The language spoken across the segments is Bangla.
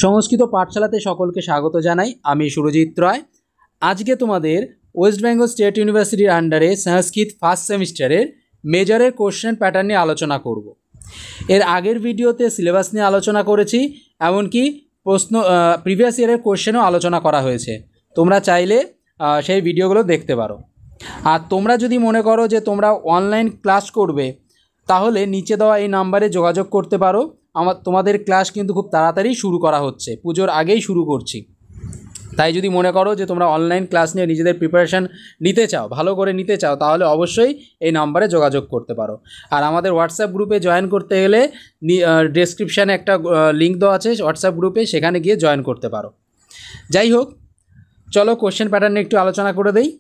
সংস্কৃত পাঠশালাতে সকলকে স্বাগত জানাই। আমি সুরজিৎ রয়। আজকে তোমাদের ওয়েস্ট বেঙ্গল স্টেট ইউনিভার্সিটির আন্ডারে সংস্কৃত ফার্স্ট সেমিস্টারের মেজরের কোশ্চেন প্যাটার্ন নিয়ে আলোচনা করব। এর আগের ভিডিওতে সিলেবাস নিয়ে আলোচনা করেছি, এমনকি প্রিভিয়াস ইয়ারের কোশ্চেনও আলোচনা করা হয়েছে। তোমরা চাইলে সেই ভিডিওগুলো দেখতে পারো। আর তোমরা যদি মনে করো যে তোমরা অনলাইন ক্লাস করবে, তাহলে নিচে দেওয়া এই নাম্বারে যোগাযোগ করতে পারো। তোমাদের ক্লাস কিন্তু খুব তাড়াতাড়ি শুরু করা হচ্ছে, পুজোর আগেই শুরু করছি। তাই যদি মনে করো যে তোমরা অনলাইন ক্লাস নিয়ে নিজেদের প্রিপারেশান নিতে চাও, ভালো করে নিতে চাও, তাহলে অবশ্যই এই নাম্বারে যোগাযোগ করতে পারো। আর আমাদের হোয়াটসঅ্যাপ গ্রুপে জয়েন করতে গেলে ডেসক্রিপশানে একটা লিঙ্ক দেওয়া আছে হোয়াটসঅ্যাপ গ্রুপে, সেখানে গিয়ে জয়েন করতে পারো। যাই হোক, চলো কোশ্চেন প্যাটার্ন নিয়ে একটু আলোচনা করে দেই।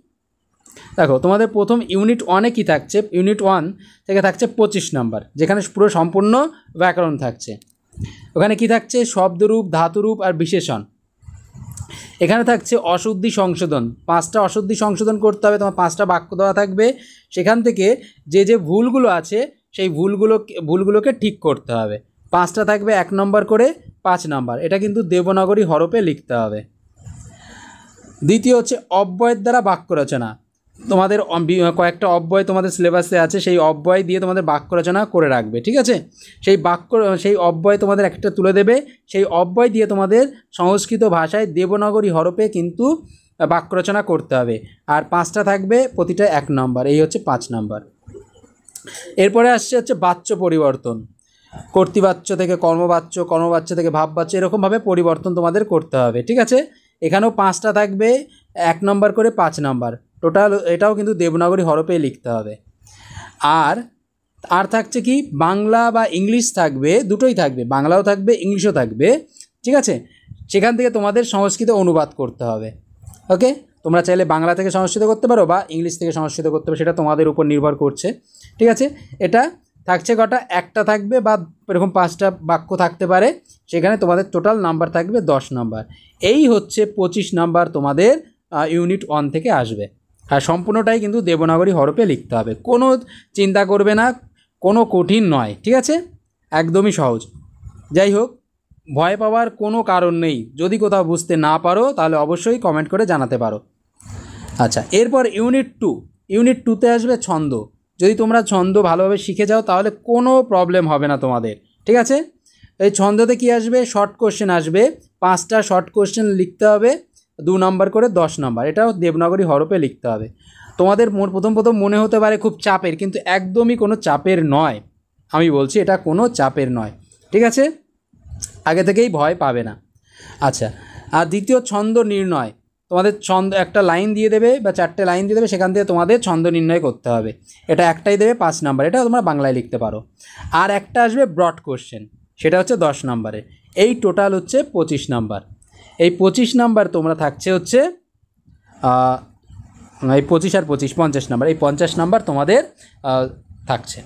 দেখো, তোমাদের প্রথম ইউনিট 1-এ কী থাকছে, ইউনিট 1 থেকে থাকছে 25 নাম্বার, যেখানে পুরো সম্পূর্ণ ব্যাকরণ থাকছে। ওখানে কি থাকছে, শব্দরূপ, ধাতুরূপ আর বিশেষণ। এখানে থাকছে অশুদ্ধি সংশোধন, 5টা অশুদ্ধি সংশোধন করতে হবে। তোমার 5টা বাক্য দেওয়া থাকবে, সেখান থেকে যে ভুলগুলো আছে সেই ভুলগুলোকে ঠিক করতে হবে। 5টা থাকবে 1 নম্বর করে, 5 নাম্বার। এটা কিন্তু দেবনাগরী হরফে লিখতে হবে। দ্বিতীয় হচ্ছে অব্যয়ের দ্বারা বাক্য রচনা। তোমাদের কয়েকটা অব্যয় তোমাদের সিলেবাসে আছে, সেই অব্যয় দিয়ে তোমাদের বাক্য রচনা করে রাখবে, ঠিক আছে? সেই অব্যয় তোমাদের একটা তুলে দেবে, সেই অব্যয় দিয়ে তোমাদের সংস্কৃত ভাষায় দেবনাগরী হরফে কিন্তু বাক্য রচনা করতে হবে। আর 5টা থাকবে, প্রতিটা 1 নম্বর। এই হচ্ছে 5 নাম্বার। এরপরে আসছে হচ্ছে বাচ্য পরিবর্তন। কর্তৃবাচ্য থেকে কর্মবাচ্য, কর্মবাচ্য থেকে ভাববাচ্য, এরকমভাবে পরিবর্তন তোমাদের করতে হবে, ঠিক আছে? এখানেও 5টা থাকবে, 1 নম্বর করে, 5 নাম্বার টোটাল। এটাও কিন্তু দেবনাগরী হরফে লিখতে হবে। আর থাকছে কি, বাংলা বা ইংলিশ থাকবে, দুটোই থাকবে, বাংলাও থাকবে, ইংলিশও থাকবে, ঠিক আছে? সেখান থেকে তোমাদের সংস্কৃত অনুবাদ করতে হবে। ওকে, তোমরা চাইলে বাংলা থেকে সংস্কৃত করতে পারো বা ইংলিশ থেকে সংস্কৃত করতে পারো, সেটা তোমাদের উপর নির্ভর করছে, ঠিক আছে? এটা থাকছে কটা, একটা থাকবে বা এরকম 5টা বাক্য থাকতে পারে। সেখানে তোমাদের টোটাল নাম্বার থাকবে 10 নাম্বার। এই হচ্ছে 25 নাম্বার তোমাদের ইউনিট 1 থেকে আসবে। আর সম্পূর্ণটাই কিন্তু দেবনাগরী হরফে লিখতে হবে। কোনো চিন্তা করবে না, কোনো কঠিন নয়, ঠিক আছে? একদমই সহজ। যাই হোক, ভয় পাওয়ার কোনো কারণ নেই। যদি কোথাও বুঝতে না পারো তাহলে অবশ্যই কমেন্ট করে জানাতে পারো। আচ্ছা, এরপর ইউনিট 2। ইউনিট 2তে আসবে ছন্দ। যদি তোমরা ছন্দ ভালোভাবে শিখে যাও তাহলে কোনো প্রবলেম হবে না তোমাদের, ঠিক আছে? এই ছন্দতে কি আসবে, শর্ট কোশ্চেন আসবে। 5টা শর্ট কোশ্চেন লিখতে হবে, 2 নম্বর করে, 10 নম্বর। এটাও দেবনাগরী হরফে লিখতে হবে। তোমাদের প্রথম মনে হতে পারে খুব চাপের, কিন্তু একদমই কোনো চাপের নয়। আমি বলছি এটা কোনো চাপের নয়, ঠিক আছে? আগে থেকেই ভয় পাবে না। আচ্ছা, আর দ্বিতীয় ছন্দ নির্ণয়। তোমাদের ছন্দ একটা লাইন দিয়ে দেবে বা 4টে লাইন দিয়ে দেবে, সেখান থেকে তোমাদের ছন্দ নির্ণয় করতে হবে। এটা একটাই দেবে, 5 নাম্বার। এটা তোমরা বাংলায় লিখতে পারো। আর একটা আসবে ব্রড কোশ্চেন, সেটা হচ্ছে 10 নাম্বারের। এই টোটাল হচ্ছে 25 নাম্বার। এই 25 নাম্বার তোমরা থাকছে হচ্ছে এই 25 আর 25 50 নাম্বার। এই 50 নাম্বার তোমাদের থাকছে।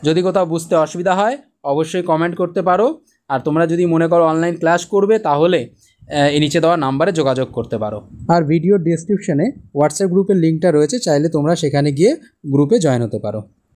যদি কোথাও বুঝতে অসুবিধা হয় অবশ্যই কমেন্ট করতে পারো। আর তোমরা যদি মনে করো অনলাইন ক্লাস করবে, তাহলে এই নিচে দেওয়া নাম্বারে যোগাযোগ করতে পারো। আর ভিডিও ডেসক্রিপশানে হোয়াটসঅ্যাপ গ্রুপের লিঙ্কটা রয়েছে, চাইলে তোমরা সেখানে গিয়ে গ্রুপে জয়েন হতে পারো।